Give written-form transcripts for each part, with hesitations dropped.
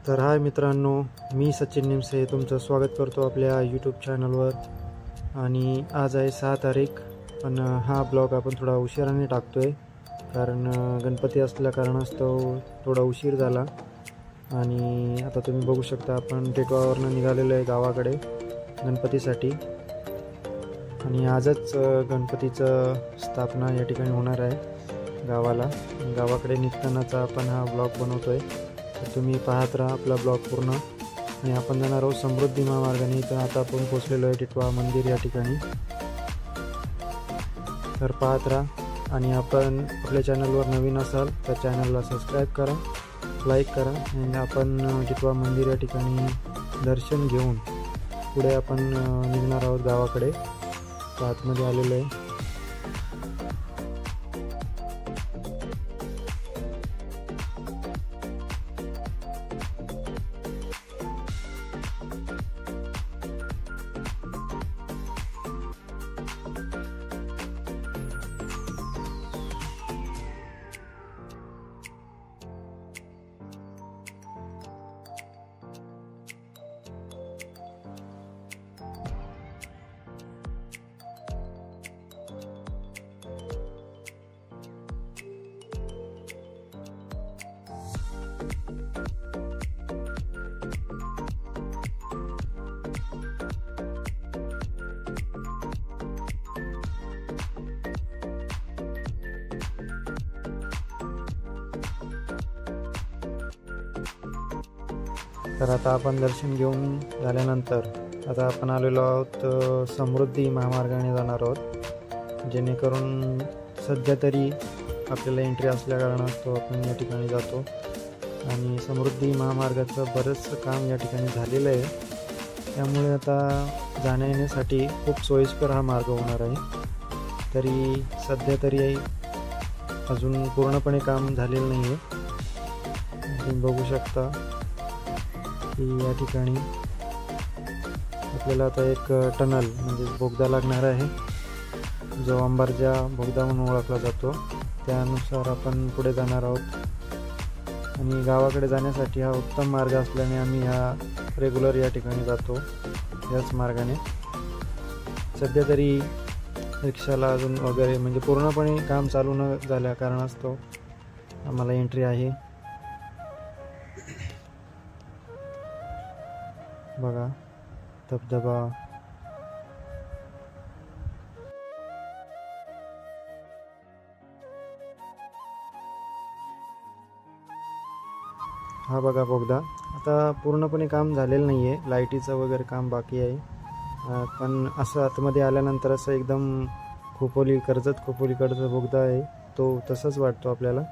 तर हाय मित्रांनो, मी सचिन निमसे तुमचं स्वागत करतो आपल्या यूट्यूब चॅनलवर. आणि आज आहे 6 तारीख. पण हा ब्लॉग आपण थोडा उशिराने टाकतो आहे, कारण गणपती असल्या कारणास्तव थोडा उशीर झाला. आणि आता तुम्ही बघू शकता आपण टिटवावरनं निघालेलो आहे गावाकडे गणपतीसाठी. आणि आजच गणपतीचं स्थापना या ठिकाणी होणार आहे गावाकडे निघतानाचा आपण हा ब्लॉग बनवतो आहे. तर तुम्ही पाहत राहा आपला ब्लॉग पूर्ण. आणि आपण जाणार आहोत समृद्धी महामार्गाने. तर आता आपण पोचलेलो आहे टिटवा मंदिर या ठिकाणी. तर पाहत राहा. आणि आपण आपल्या चॅनलवर नवीन असाल तर चॅनलला सबस्क्राईब करा, लाईक करा. आणि आपण टिटवा मंदिर या ठिकाणी दर्शन घेऊन पुढे आपण निघणार आहोत गावाकडे. तर आतमध्ये आलेलो आहे. तर आता आपण दर्शन घेऊन झाल्यानंतर आता आपण आलेलो आहोत समृद्धी महामार्गाने जाणार आहोत. जेणेकरून सध्या तरी आपल्याला एंट्री असल्या कारणास्तव आपण या ठिकाणी जातो. आणि समृद्धी महामार्गाचं बरंचसं काम या ठिकाणी झालेलं आहे. त्यामुळे आता जाण्या येण्यासाठी खूप सोयीस्कर हा मार्ग होणार आहे. तरी सध्या तरी अजून पूर्णपणे काम झालेलं नाही आहे. तुम्ही बघू शकता की या ठिकाणी आपल्याला आता एक टनल म्हणजे बोगदा लागणार आहे, जो अंबारजा बोगदा म्हणून ओळखला जातो. त्यानुसार आपण पुढे जाणार आहोत. आणि गावाकडे जाण्यासाठी हा उत्तम मार्ग असल्याने आम्ही ह्या रेग्युलर या ठिकाणी जातो याच मार्गाने. सध्या तरी रिक्षाला अजून वगैरे म्हणजे पूर्णपणे काम चालू न झाल्या कारणास्तव आम्हाला एंट्री आहे. बघा धबधबा. हा बघा बोगदा. आता पूर्णपणे काम झालेलं नाही आहे, लाईटीचं वगैरे काम बाकी आहे. पण असं आतमध्ये आल्यानंतर असं एकदम कर्जत खोपोलीकडचा बोगदा आहे तो तसंच वाटतो आपल्याला.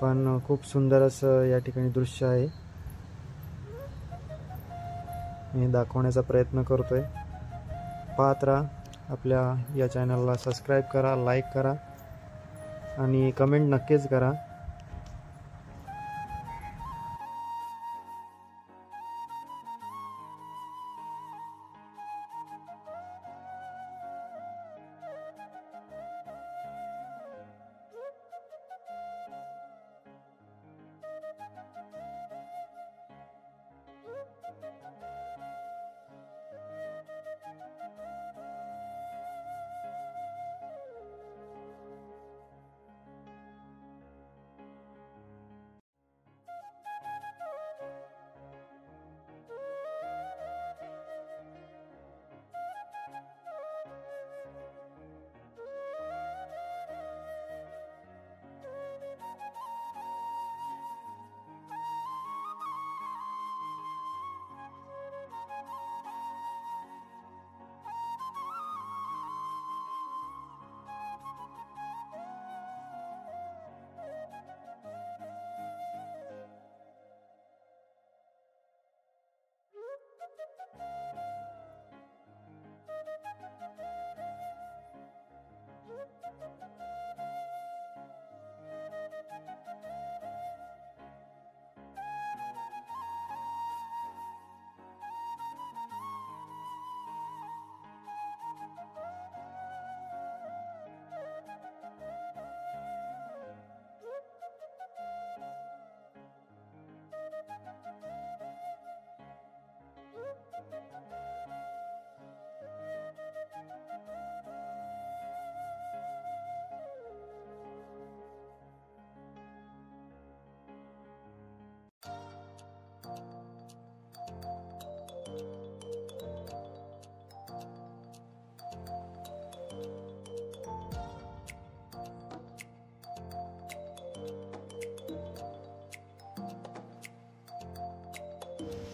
पण खूप सुंदर असं या ठिकाणी दृश्य आहे. मी दाखवण्याचा प्रयत्न करतोय. पाहत राहा. आपल्या या चॅनलला सबस्क्राईब करा, लाईक करा आणि कमेंट नक्कीच करा.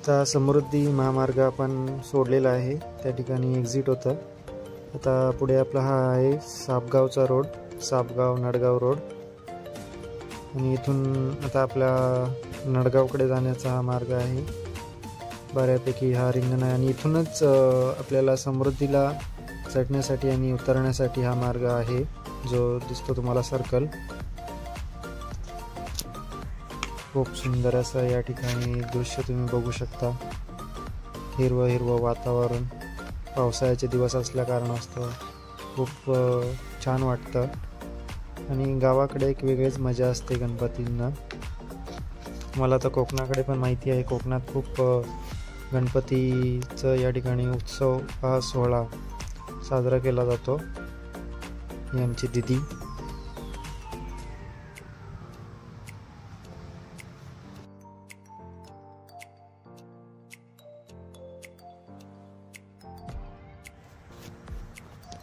आता समृद्धी महामार्ग आपण सोडलेला आहे, त्या ठिकाणी एक्झिट होतं. आता पुढे आपला हा आहे सापगावचा रोड, सापगाव नडगाव रोड. आणि इथून आता आपल्या नडगावकडे जाण्याचा हा मार्ग आहे. बऱ्यापैकी हा रिंगण आहे आणि इथूनच आपल्याला समृद्धीला चढण्यासाठी आणि उतरण्यासाठी हा मार्ग आहे, जो दिसतो तुम्हाला सर्कल. खूप सुंदर असं या ठिकाणी दृश्य तुम्ही बघू शकता. हिरवं हिरवं वातावरण, पावसाळ्याचे दिवस असल्या कारणास्तव खूप छान वाटतं. आणि गावाकडे एक वेगळीच मजा असते गणपतींना. मला तर कोकणाकडे पण माहिती आहे, कोकणात खूप गणपतीचं या ठिकाणी उत्सव हा सोहळा साजरा केला जातो. ही आमची दिदी.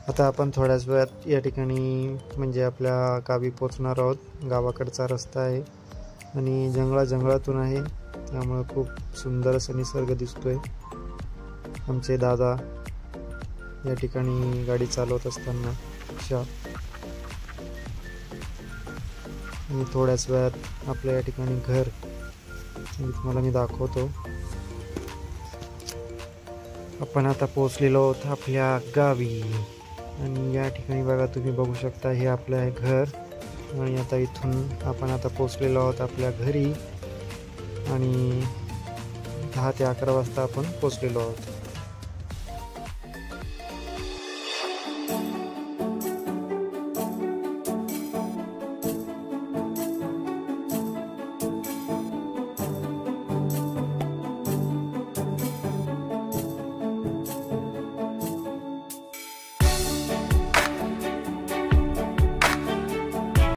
आता आपण थोड्याच वेळात या ठिकाणी म्हणजे आपल्या गावी पोचणार आहोत. गावाकडचा रस्ता आहे आणि जंगलातून आहे, त्यामुळे खूप सुंदर असा निसर्ग दिसतोय. आमचे दादा या ठिकाणी गाडी चालवत असताना आणि थोड्याच वेळात आपल्या या ठिकाणी घर तुम्हाला मी दाखवतो. आपण आता पोचलेलो आहोत आपल्या गावी. आणि या ठिकाणी बघा, तुम्ही बघू शकता, हे आपलं आहे घर. आणि आता इथून आपण आता पोचलेलो आहोत आपल्या घरी. आणि 10 ते 11 वाजता आपण पोचलेलो आहोत.